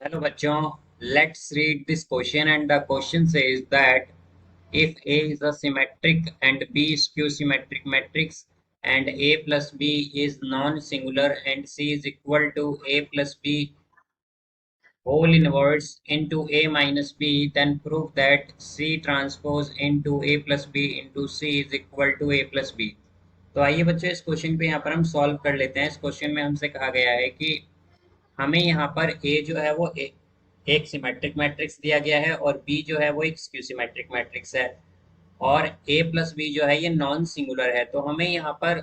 Hello bachon, let's read this question and the question says that if A is a symmetric and B is skew-symmetric matrix and A plus B is non-singular and C is equal to A plus B whole inverse into A minus B, then prove that C transpose into A plus B into C is equal to A plus B। तो आइए बच्चों इस question पे यहाँ पर हम solve कर लेते हैं। इस क्वेश्चन में हमसे कहा गया है कि हमें यहाँ पर ए जो है वो एक सिमेट्रिक मैट्रिक्स दिया गया है और बी जो है वो एक स्क्यू सिमेट्रिक मैट्रिक्स है और ए प्लस बी जो है ये नॉन सिंगुलर है। तो हमें यहाँ पर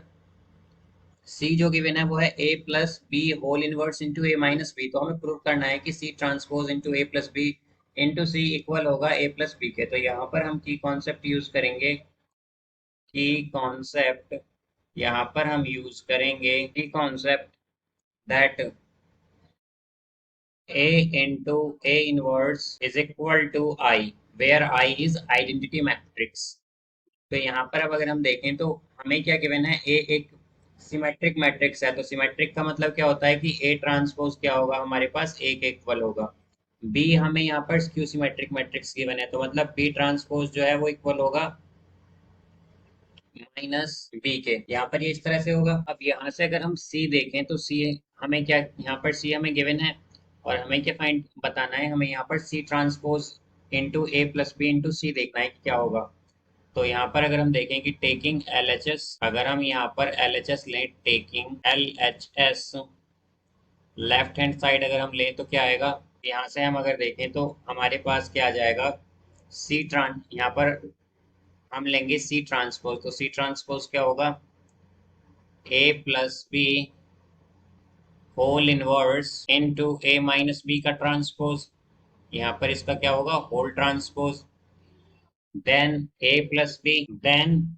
सी जो गिवन है वो है A plus B whole inverse into A minus B. तो हमें प्रूव करना है कि C transpose into A plus B into C equal होगा ए प्लस बी के। तो यहाँ पर हम की कॉन्सेप्ट यूज करेंगे। की कॉन्सेप्ट यहाँ पर हम यूज करेंगे की concept that A into A inverse is equal to I, where I is identity matrix। तो यहाँ पर अब अगर हम देखें तो हमें क्या गिवन है, A एक सिमेट्रिक मैट्रिक्स है। तो सिमेट्रिक का मतलब क्या होता है कि A ट्रांसपोज क्या होगा हमारे पास A के इक्वल होगा। B हमें यहाँ पर स्क्यू सिमेट्रिक मैट्रिक्स गिवन है, तो मतलब B ट्रांसपोज जो है वो इक्वल होगा माइनस बी के। यहाँ पर ये इस तरह से होगा। अब यहाँ से अगर हम सी देखें तो सी हमें क्या, यहाँ पर सी हमें गिवन है और हमें क्या फाइंड बताना है, हमें यहाँ पर सी transpose into A plus B into सी देखना है कि क्या होगा। तो यहाँ पर अगर हम देखें कि टेकिंग एल एच एस, अगर हम यहाँ पर एल एच एस लें, taking L H S left hand side अगर हम लें तो क्या आएगा, यहाँ से हम अगर देखें तो हमारे पास क्या आ जाएगा, सी ट्रांस, यहाँ पर हम लेंगे सी ट्रांसपोज। तो सी ट्रांसपोज क्या होगा, A plus B whole inverse into A minus B का ट्रांसपोज। यहाँ पर इसका क्या होगा, whole transpose, then A plus B, then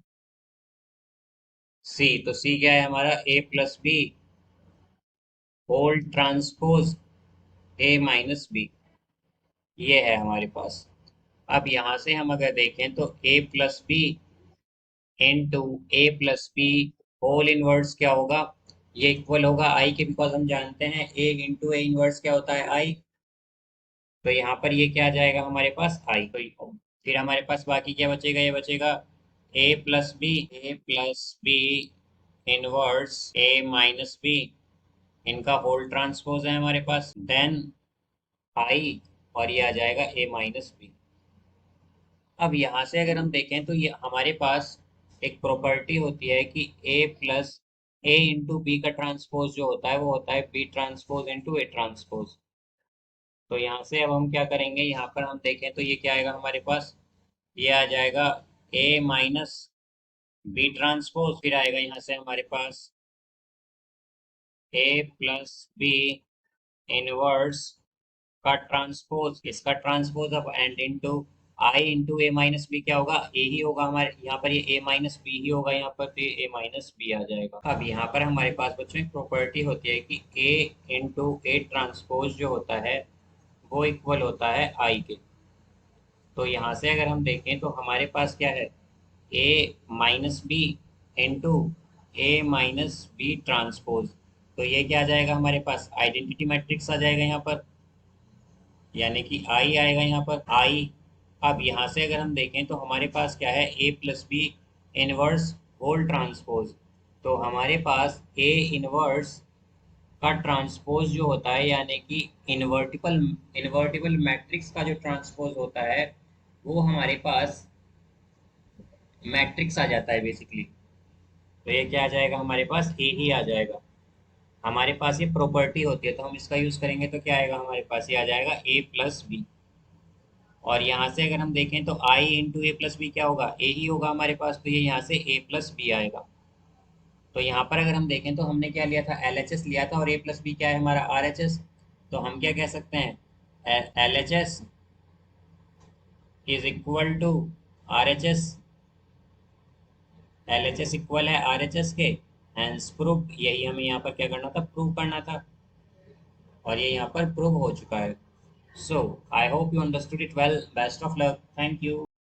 C. तो सी क्या है हमारा, A plus B whole transpose A minus B, ये है हमारे पास। अब यहाँ से हम अगर देखें तो ए plus B into A plus B whole inverse क्या होगा, ये इक्वल होगा आई के, बिकॉज हम जानते हैं ए इंटू ए इनवर्स क्या होता है, आई। तो यहाँ पर ये क्या आ जाएगा हमारे पास, आई। तो फिर हमारे पास बाकी क्या बचेगा, ये बचेगा ए प्लस बी इनवर्स ए माइनस बी, इनका होल ट्रांसपोज है हमारे पास, देन आई, और ये आ जाएगा ए माइनस बी। अब यहाँ से अगर हम देखें तो ये हमारे पास एक प्रॉपर्टी होती है कि A plus A into B का ट्रांसपोज जो होता है वो होता है B transpose into A transpose. तो यहाँ से अब हम क्या करेंगे, यहाँ पर हम देखें तो ये क्या आएगा हमारे पास, ये आ जाएगा ए माइनस बी ट्रांसपोज, फिर आएगा यहाँ से हमारे पास ए प्लस बी इनवर्स का ट्रांसपोज, इसका ट्रांसपोज अब and into I into A minus B क्या होगा, ए ही होगा हमारे यहाँ पर, ये ए माइनस बी ही होगा यहाँ पर, तो ये ए माइनस बी आ जाएगा। अब यहाँ पर हमारे पास बच्चों एक प्रॉपर्टी होती है कि ए इंटू ए ट्रांसपोज जो होता है वो इक्वल होता है आई के। तो यहाँ से अगर हम देखें तो हमारे पास क्या है, ए minus B into A minus B transpose. तो ये क्या आ जाएगा हमारे पास, आइडेंटिटी मैट्रिक्स आ जाएगा यहाँ पर, यानी कि आई आएगा यहाँ पर, आई। अब यहाँ से अगर हम देखें तो हमारे पास क्या है, A plus B inverse whole transpose. तो हमारे पास ए इनवर्स का ट्रांसपोज जो होता है, यानी कि इन्वर्टिबल इन्वर्टिबल मैट्रिक्स का जो ट्रांसपोज होता है वो हमारे पास मैट्रिक्स आ जाता है बेसिकली। तो ये क्या आ जाएगा हमारे पास, ए ही आ जाएगा। हमारे पास ये प्रॉपर्टी होती है तो हम इसका यूज करेंगे तो क्या आएगा हमारे पास, ये आ जाएगा ए प्लस बी। और यहाँ से अगर हम देखें तो आई इंटू ए प्लस बी क्या होगा, ए ही होगा हमारे पास, तो ये यहाँ से ए प्लस बी आएगा। तो यहाँ पर अगर हम देखें तो हमने क्या लिया था, एल एच एस लिया था, और ए प्लस बी क्या है हमारा, आर एच एस। तो हम क्या कह सकते हैं, L H S is equal to R H S, L H S equal है आर एच एस के, हैंस प्रूव। यही हमें यहाँ पर क्या करना था, प्रूव करना था, और ये यहाँ पर प्रूव हो चुका है। So I hope you understood it well, best of luck, thank you.